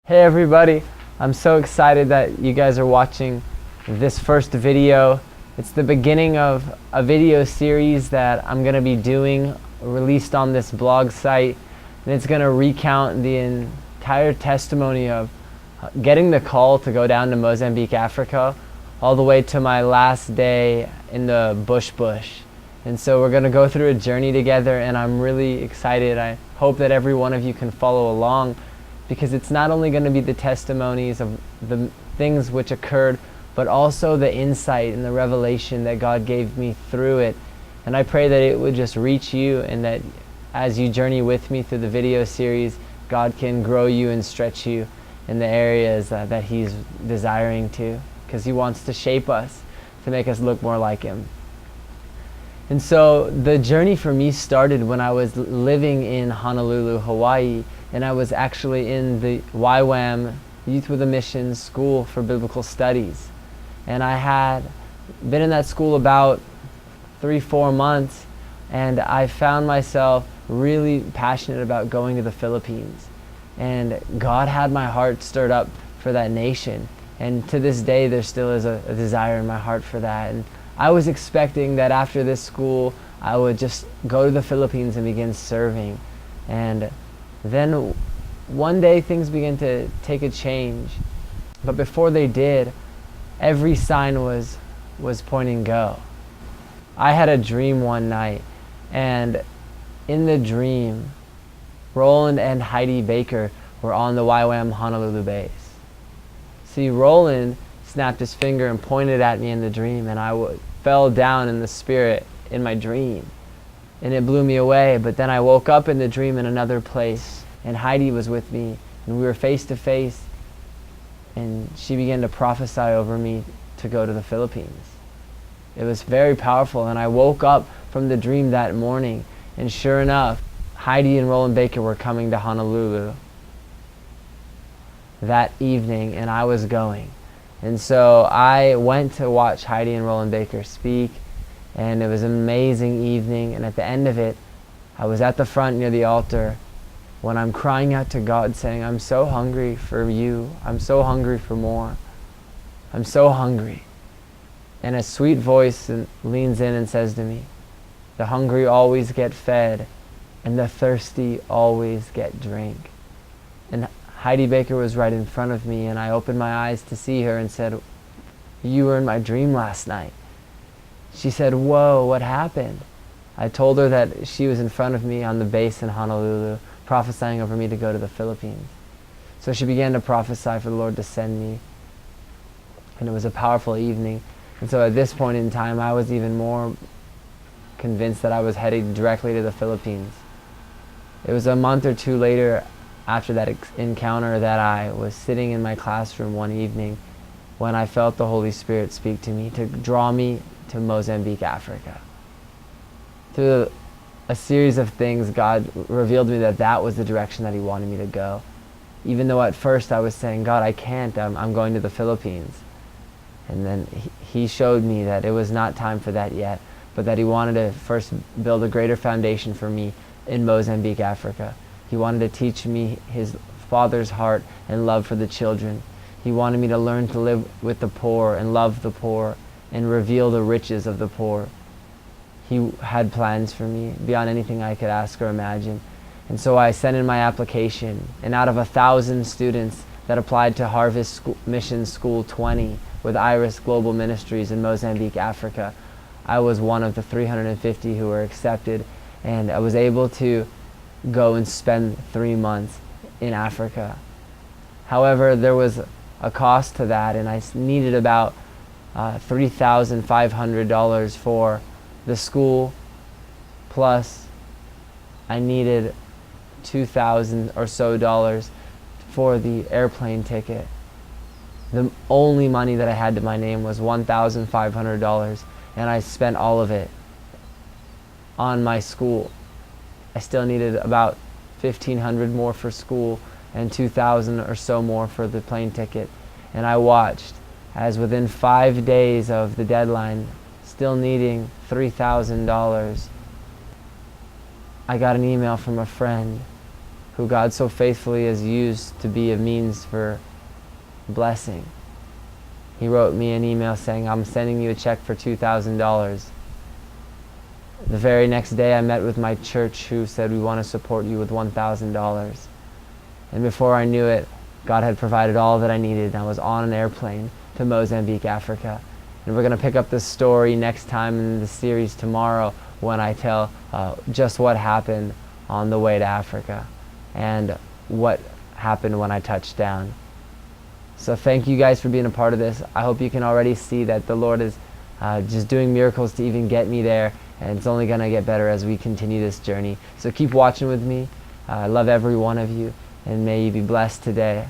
Hey everybody, I'm so excited that you guys are watching this first video. It's the beginning of a video series that I'm going to be doing, released on this blog site, and it's going to recount the entire testimony of getting the call to go down to Mozambique, Africa, all the way to my last day in the bush. And so we're going to go through a journey together, and I'm really excited. I hope that every one of you can follow along, because it's not only going to be the testimonies of the things which occurred, but also the insight and the revelation that God gave me through it. And I pray that it would just reach you, and that as you journey with me through the video series, God can grow you and stretch you in the areas that He's desiring to, because He wants to shape us to make us look more like Him. And so the journey for me started when I was living in Honolulu, Hawaii, and I was actually in the YWAM, Youth with a Mission School for Biblical Studies. And I had been in that school about 3-4 months, and I found myself really passionate about going to the Philippines. And God had my heart stirred up for that nation. And to this day, there still is a desire in my heart for that. And I was expecting that after this school, I would just go to the Philippines and begin serving. And then one day things began to take a change. But before they did, every sign was pointing go. I had a dream one night, and in the dream, Roland and Heidi Baker were on the YWAM Honolulu base. See, Roland snapped his finger and pointed at me in the dream, and I fell down in the spirit in my dream, and it blew me away. But then I woke up in the dream in another place, and Heidi was with me, and we were face to face, and she began to prophesy over me to go to the Philippines. It was very powerful, and I woke up from the dream that morning, and sure enough, Heidi and Roland Baker were coming to Honolulu that evening, and I was going. And so I went to watch Heidi and Roland Baker speak, and it was an amazing evening. And at the end of it, I was at the front near the altar when I'm crying out to God, saying, I'm so hungry for you. I'm so hungry for more. I'm so hungry. And a sweet voice leans in and says to me, the hungry always get fed, and the thirsty always get drink. And Heidi Baker was right in front of me, and I opened my eyes to see her and said, you were in my dream last night. She said, whoa, what happened? I told her that she was in front of me on the base in Honolulu, prophesying over me to go to the Philippines. So she began to prophesy for the Lord to send me, and it was a powerful evening. And so at this point in time, I was even more convinced that I was heading directly to the Philippines. It was a month or two later, after that encounter, that I was sitting in my classroom one evening when I felt the Holy Spirit speak to me to draw me to Mozambique, Africa. Through a series of things, God revealed to me that that was the direction that He wanted me to go. Even though at first I was saying, God, I can't, I'm going to the Philippines. And then He showed me that it was not time for that yet, but that He wanted to first build a greater foundation for me in Mozambique, Africa. He wanted to teach me His Father's heart and love for the children. He wanted me to learn to live with the poor and love the poor and reveal the riches of the poor. He had plans for me beyond anything I could ask or imagine. And so I sent in my application, and out of 1,000 students that applied to Harvest Mission School 20 with Iris Global Ministries in Mozambique, Africa, I was one of the 350 who were accepted, and I was able to go and spend 3 months in Africa. However, there was a cost to that, and I needed about $3,500 for the school, plus I needed $2,000 or so for the airplane ticket. The only money that I had to my name was $1,500, and I spent all of it on my school. I still needed about $1,500 more for school and $2,000 or so more for the plane ticket. And I watched as within 5 days of the deadline, still needing $3,000, I got an email from a friend who God so faithfully has used to be a means for blessing. He wrote me an email saying, "I'm sending you a check for $2,000. The very next day I met with my church, who said, "We want to support you with $1,000. And before I knew it, God had provided all that I needed, and I was on an airplane to Mozambique, Africa. And we're going to pick up this story next time in the series tomorrow, when I tell just what happened on the way to Africa and what happened when I touched down. So thank you guys for being a part of this. I hope you can already see that the Lord is just doing miracles to even get me there, and it's only going to get better as we continue this journey. So keep watching with me. I love every one of you, and may you be blessed today.